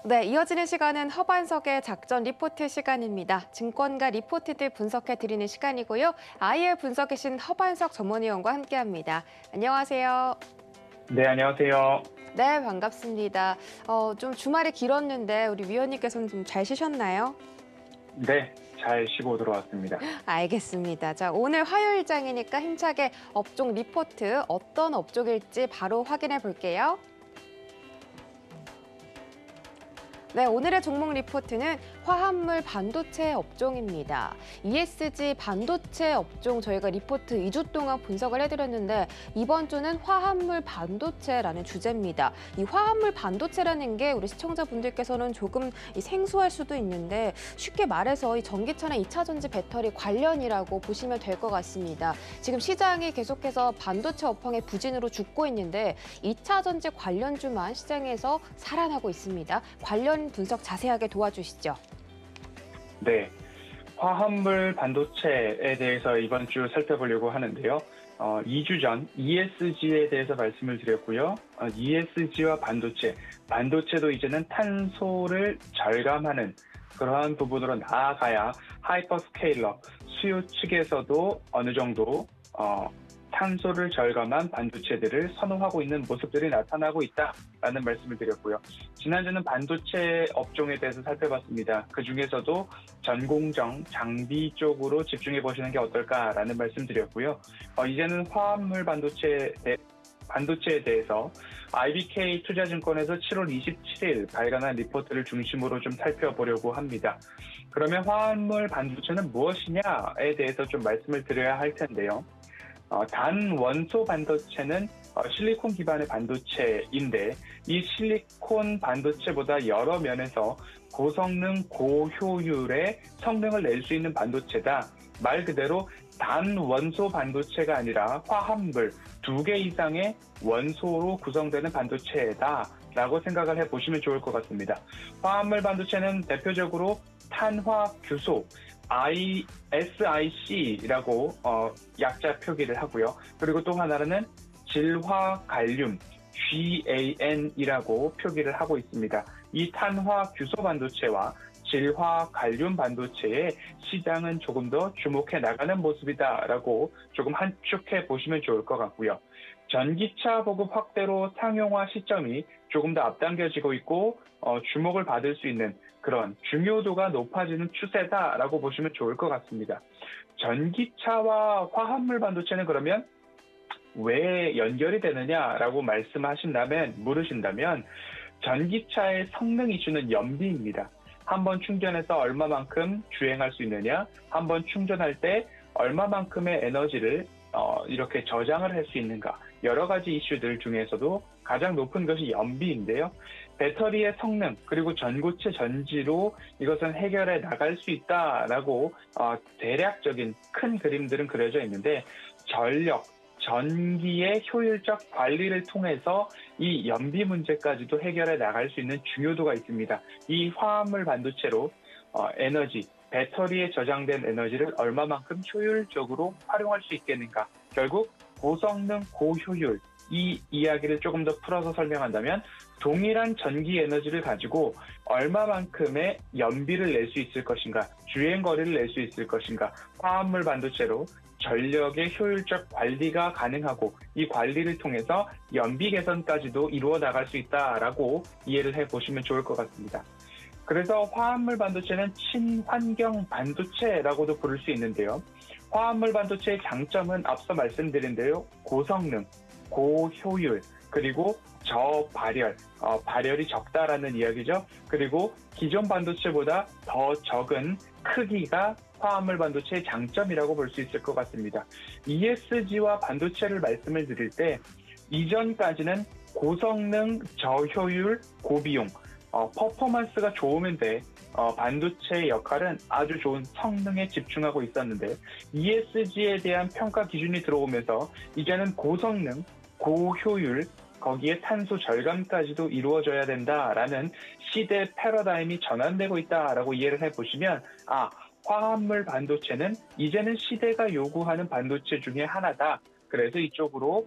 네, 이어지는 시간은 허반석의 작전 리포트 시간입니다. 증권가 리포트들 분석해 드리는 시간이고요. IR 분석에 신 허반석 전문위원과 함께합니다. 안녕하세요. 네, 안녕하세요. 네, 반갑습니다. 좀 주말이 길었는데 우리 위원님께서는 좀 잘 쉬셨나요? 네, 잘 쉬고 들어왔습니다. 알겠습니다. 자, 오늘 화요일장이니까 힘차게 업종 리포트 어떤 업종일지 바로 확인해 볼게요. 네, 오늘의 종목 리포트는 화합물 반도체 업종입니다. ESG 반도체 업종 저희가 리포트 2주 동안 분석을 해드렸는데 이번 주는 화합물 반도체라는 주제입니다. 이 화합물 반도체라는 게 우리 시청자분들께서는 조금 생소할 수도 있는데 쉽게 말해서 이 전기차나 2차 전지 배터리 관련이라고 보시면 될 것 같습니다. 지금 시장이 계속해서 반도체 업황의 부진으로 죽고 있는데 2차 전지 관련주만 시장에서 살아나고 있습니다. 관련 분석 자세하게 도와주시죠. 네, 화합물 반도체에 대해서 이번 주 살펴보려고 하는데요. 2주 전 ESG에 대해서 말씀을 드렸고요. ESG와 반도체도 이제는 탄소를 절감하는 그러한 부분으로 나아가야 하이퍼스케일러 수요 측에서도 어느 정도 탄소를 절감한 반도체들을 선호하고 있는 모습들이 나타나고 있다라는 말씀을 드렸고요. 지난주는 반도체 업종에 대해서 살펴봤습니다. 그중에서도 전공정, 장비 쪽으로 집중해 보시는 게 어떨까라는 말씀 드렸고요. 이제는 화합물 반도체에 대해서 IBK 투자증권에서 7월 27일 발간한 리포트를 중심으로 좀 살펴보려고 합니다. 그러면 화합물 반도체는 무엇이냐에 대해서 좀 말씀을 드려야 할 텐데요. 단원소 반도체는 실리콘 기반의 반도체인데 이 실리콘 반도체보다 여러 면에서 고성능, 고효율의 성능을 낼 수 있는 반도체다. 말 그대로 단원소 반도체가 아니라 화합물 2개 이상의 원소로 구성되는 반도체다라고 생각을 해보시면 좋을 것 같습니다. 화합물 반도체는 대표적으로 탄화규소, SiC라고 약자 표기를 하고요. 그리고 또 하나는 질화갈륨, GaN이라고 표기를 하고 있습니다. 이 탄화규소 반도체와 질화갈륨 반도체의 시장은 조금 더 주목해 나가는 모습이다라고 조금 한축해 보시면 좋을 것 같고요. 전기차 보급 확대로 상용화 시점이 조금 더 앞당겨지고 있고 주목을 받을 수 있는 그런 중요도가 높아지는 추세다라고 보시면 좋을 것 같습니다. 전기차와 화합물 반도체는 그러면 왜 연결이 되느냐라고 물으신다면 전기차의 성능 이슈는 연비입니다. 한번 충전해서 얼마만큼 주행할 수 있느냐, 한번 충전할 때 얼마만큼의 에너지를 이렇게 저장을 할 수 있는가, 여러 가지 이슈들 중에서도 가장 높은 것이 연비인데요. 배터리의 성능 그리고 전고체 전지로 이것은 해결해 나갈 수 있다라고 대략적인 큰 그림들은 그려져 있는데 전기의 효율적 관리를 통해서 이 연비 문제까지도 해결해 나갈 수 있는 중요도가 있습니다. 이 화합물 반도체로 배터리에 저장된 에너지를 얼마만큼 효율적으로 활용할 수 있겠는가. 결국 고성능, 고효율 이 이야기를 조금 더 풀어서 설명한다면 동일한 전기 에너지를 가지고 얼마만큼의 연비를 낼 수 있을 것인가, 주행거리를 낼 수 있을 것인가, 화합물 반도체로 전력의 효율적 관리가 가능하고 이 관리를 통해서 연비 개선까지도 이루어 나갈 수 있다라고 이해를 해보시면 좋을 것 같습니다. 그래서 화합물 반도체는 친환경 반도체라고도 부를 수 있는데요. 화합물 반도체의 장점은 앞서 말씀드린 대로 고성능, 고효율, 그리고 저발열, 발열이 적다라는 이야기죠. 그리고 기존 반도체보다 더 적은 크기가 화합물 반도체의 장점이라고 볼 수 있을 것 같습니다. ESG와 반도체를 말씀을 드릴 때 이전까지는 고성능, 저효율, 고비용, 퍼포먼스가 좋으면 돼. 반도체의 역할은 아주 좋은 성능에 집중하고 있었는데 ESG에 대한 평가 기준이 들어오면서 이제는 고성능, 고효율, 거기에 탄소 절감까지도 이루어져야 된다라는 시대 패러다임이 전환되고 있다라고 이해를 해보시면 화합물 반도체는 이제는 시대가 요구하는 반도체 중에 하나다. 그래서 이쪽으로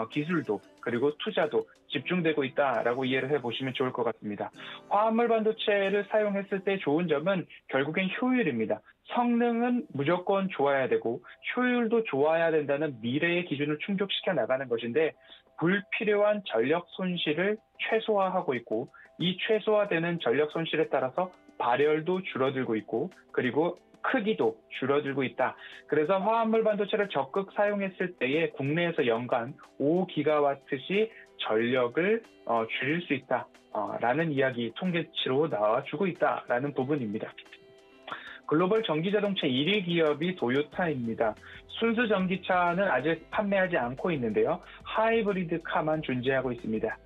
기술도 그리고 투자도 집중되고 있다라고 이해를 해보시면 좋을 것 같습니다. 화합물 반도체를 사용했을 때 좋은 점은 결국엔 효율입니다. 성능은 무조건 좋아야 되고 효율도 좋아야 된다는 미래의 기준을 충족시켜 나가는 것인데 불필요한 전력 손실을 최소화하고 있고 이 최소화되는 전력 손실에 따라서 발열도 줄어들고 있고 그리고 크기도 줄어들고 있다. 그래서 화합물 반도체를 적극 사용했을 때에 국내에서 연간 5기가와트시 전력을 줄일 수 있다라는 이야기 통계치로 나와주고 있다라는 부분입니다. 글로벌 전기자동차 1위 기업이 도요타입니다. 순수 전기차는 아직 판매하지 않고 있는데요. 하이브리드 카만 존재하고 있습니다.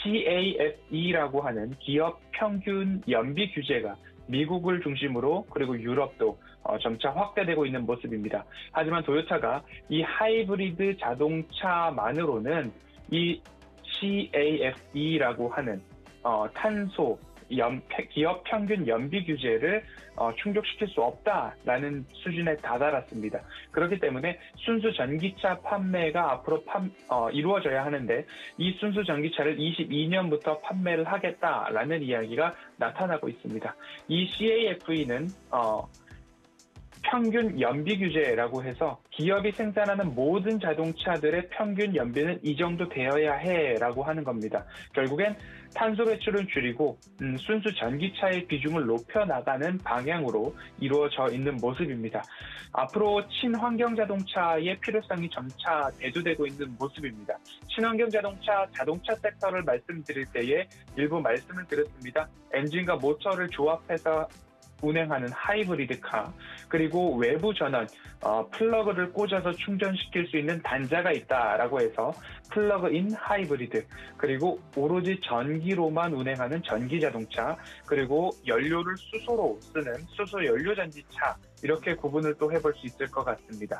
CAFE라고 하는 기업 평균 연비 규제가 미국을 중심으로 그리고 유럽도 점차 확대되고 있는 모습입니다. 하지만 도요타가 이 하이브리드 자동차만으로는 이 CAFE라고 하는 탄소 기업 평균 연비 규제를 충족시킬 수 없다라는 수준에 다다랐습니다. 그렇기 때문에 순수 전기차 판매가 앞으로 이루어져야 하는데 이 순수 전기차를 22년부터 판매를 하겠다라는 이야기가 나타나고 있습니다. 이 CAFE는 평균 연비 규제라고 해서 기업이 생산하는 모든 자동차들의 평균 연비는 이 정도 되어야 해라고 하는 겁니다. 결국엔 탄소 배출을 줄이고 순수 전기차의 비중을 높여나가는 방향으로 이루어져 있는 모습입니다. 앞으로 친환경 자동차의 필요성이 점차 대두되고 있는 모습입니다. 친환경 자동차 섹터를 말씀드릴 때에 일부 말씀을 드렸습니다. 엔진과 모터를 조합해서 운행하는 하이브리드카, 그리고 외부 전원, 플러그를 꽂아서 충전시킬 수 있는 단자가 있다라고 해서 플러그인 하이브리드, 그리고 오로지 전기로만 운행하는 전기자동차, 그리고 연료를 수소로 쓰는 수소 연료 전지차, 이렇게 구분을 또 해볼 수 있을 것 같습니다.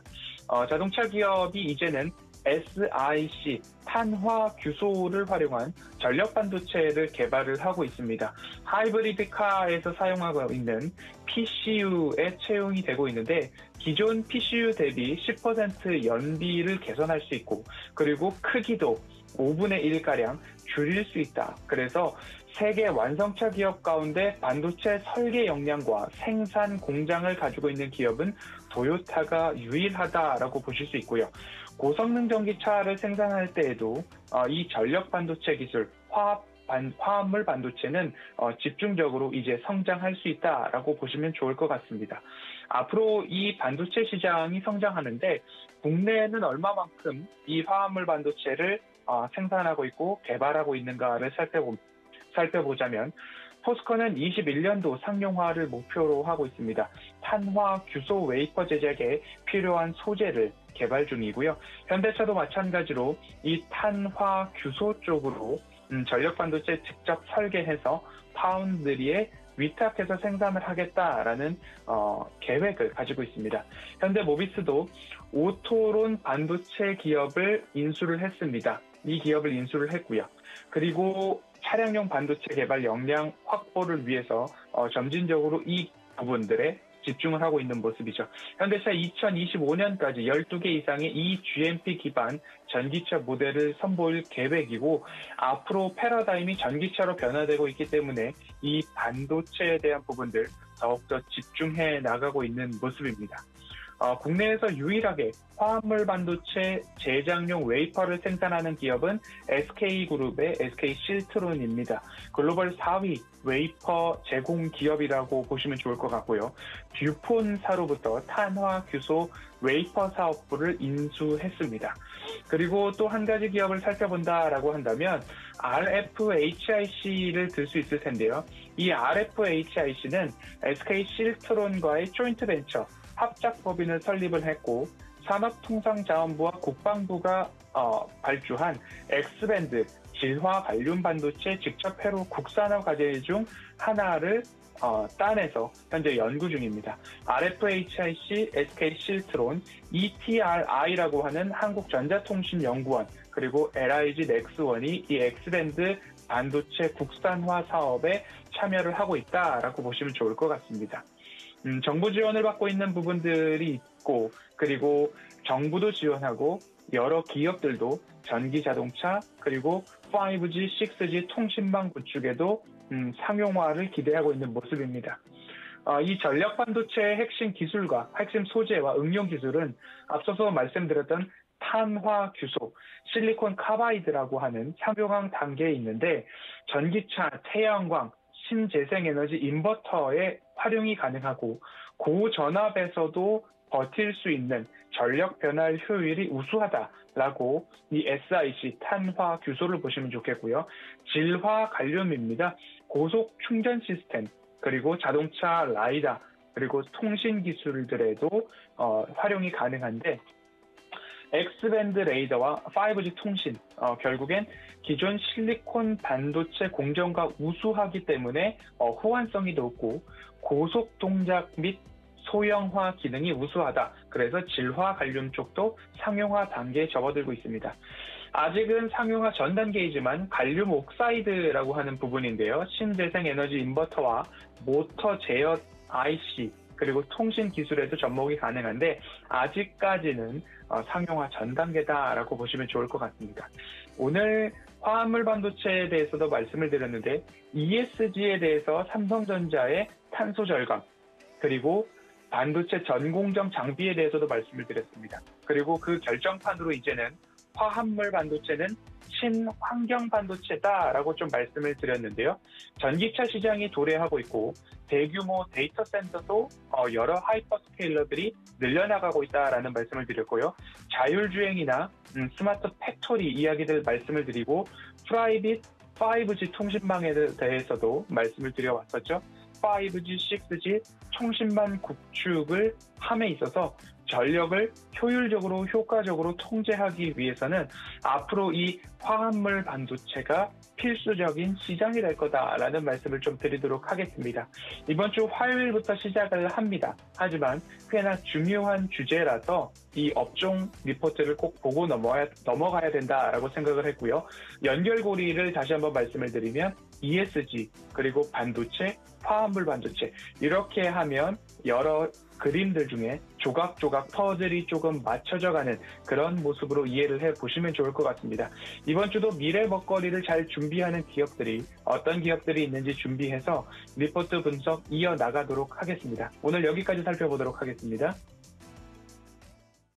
자동차 기업이 이제는 SiC, 탄화규소를 활용한 전력 반도체를 개발을 하고 있습니다. 하이브리드카에서 사용하고 있는 PCU에 채용이 되고 있는데 기존 PCU 대비 10% 연비를 개선할 수 있고 그리고 크기도 5분의 1가량 줄일 수 있다. 그래서 세계 완성차 기업 가운데 반도체 설계 역량과 생산 공장을 가지고 있는 기업은 도요타가 유일하다라고 보실 수 있고요. 고성능 전기차를 생산할 때에도 이 전력 반도체 기술, 화합물 반도체는 집중적으로 이제 성장할 수 있다라고 보시면 좋을 것 같습니다. 앞으로 이 반도체 시장이 성장하는데 국내에는 얼마만큼 이 화합물 반도체를 생산하고 있고 개발하고 있는가를 살펴보자면 포스코는 21년도 상용화를 목표로 하고 있습니다. 탄화 규소 웨이퍼 제작에 필요한 소재를 개발 중이고요. 현대차도 마찬가지로 이 탄화 규소 쪽으로 전력 반도체 직접 설계해서 파운드리에 위탁해서 생산을 하겠다라는 계획을 가지고 있습니다. 현대 모비스도 오토론 반도체 기업을 인수를 했습니다. 이 기업을 인수를 했고요. 그리고 차량용 반도체 개발 역량 확보를 위해서 점진적으로 이 부분들에 집중을 하고 있는 모습이죠. 현대차 2025년까지 12개 이상의 이 GMP 기반 전기차 모델을 선보일 계획이고 앞으로 패러다임이 전기차로 변화되고 있기 때문에 이 반도체에 대한 부분들 더욱더 집중해 나가고 있는 모습입니다. 국내에서 유일하게 화합물 반도체 제작용 웨이퍼를 생산하는 기업은 SK그룹의 SK실트론입니다. 글로벌 4위 웨이퍼 제공 기업이라고 보시면 좋을 것 같고요. 듀폰사로부터 탄화규소 웨이퍼 사업부를 인수했습니다. 그리고 또 한 가지 기업을 살펴본다라고 한다면 RFHIC를 들 수 있을 텐데요. 이 RFHIC는 SK실트론과의 조인트 벤처 합작법인을 설립을 했고 산업통상자원부와 국방부가 발주한 X밴드 질화 갈륨 반도체 직접 회로 국산화 과제 중 하나를 따내서 현재 연구 중입니다. RFHIC, SK실트론, ETRI라고 하는 한국전자통신연구원 그리고 LIG 넥스원이 이 X밴드 반도체 국산화 사업에 참여를 하고 있다라고 보시면 좋을 것 같습니다. 정부 지원을 받고 있는 부분들이 있고 그리고 정부도 지원하고 여러 기업들도 전기 자동차 그리고 5G, 6G 통신망 구축에도 상용화를 기대하고 있는 모습입니다. 이 전력 반도체의 핵심 기술과 핵심 소재와 응용 기술은 앞서서 말씀드렸던 탄화 규소, 실리콘 카바이드라고 하는 상용화 단계에 있는데 전기차, 태양광, 신재생에너지 인버터에 활용이 가능하고 고전압에서도 버틸 수 있는 전력 변화 효율이 우수하다라고 이 SiC 탄화 규소를 보시면 좋겠고요. 질화 갈륨입니다. 고속 충전 시스템 그리고 자동차 라이다 그리고 통신 기술들에도 활용이 가능한데 X밴드 레이더와 5G 통신 결국엔 기존 실리콘 반도체 공정과 우수하기 때문에 호환성이 높고 고속 동작 및 소형화 기능이 우수하다. 그래서 질화 갈륨 쪽도 상용화 단계에 접어들고 있습니다. 아직은 상용화 전 단계이지만 갈륨 옥사이드라고 하는 부분인데요. 신재생 에너지 인버터와 모터 제어 IC 그리고 통신 기술에도 접목이 가능한데 아직까지는 상용화 전 단계다라고 보시면 좋을 것 같습니다. 오늘 화합물 반도체에 대해서도 말씀을 드렸는데 ESG에 대해서 삼성전자의 탄소 절감 그리고 반도체 전공정 장비에 대해서도 말씀을 드렸습니다. 그리고 그 결정판으로 이제는 화합물 반도체는 친환경 반도체다라고 좀 말씀을 드렸는데요. 전기차 시장이 도래하고 있고 대규모 데이터 센터도 여러 하이퍼스케일러들이 늘려나가고 있다라는 말씀을 드렸고요. 자율주행이나 스마트 팩토리 이야기들 말씀을 드리고 프라이빗 5G 통신망에 대해서도 말씀을 드려왔었죠. 5G, 6G 통신망 구축을 함에 있어서 전력을 효율적으로 효과적으로 통제하기 위해서는 앞으로 이 화합물 반도체가 필수적인 시장이 될 거다라는 말씀을 좀 드리도록 하겠습니다. 이번 주 화요일부터 시작을 합니다. 하지만 꽤나 중요한 주제라서 이 업종 리포트를 꼭 보고 넘어가야 된다라고 생각을 했고요. 연결고리를 다시 한번 말씀을 드리면 ESG 그리고 반도체, 화합물 반도체 이렇게 하면 여러 그림들 중에 조각조각 퍼즐이 조금 맞춰져가는 그런 모습으로 이해를 해보시면 좋을 것 같습니다. 이번 주도 미래 먹거리를 잘 준비하는 기업들이 어떤 기업들이 있는지 준비해서 리포트 분석 이어나가도록 하겠습니다. 오늘 여기까지 살펴보도록 하겠습니다.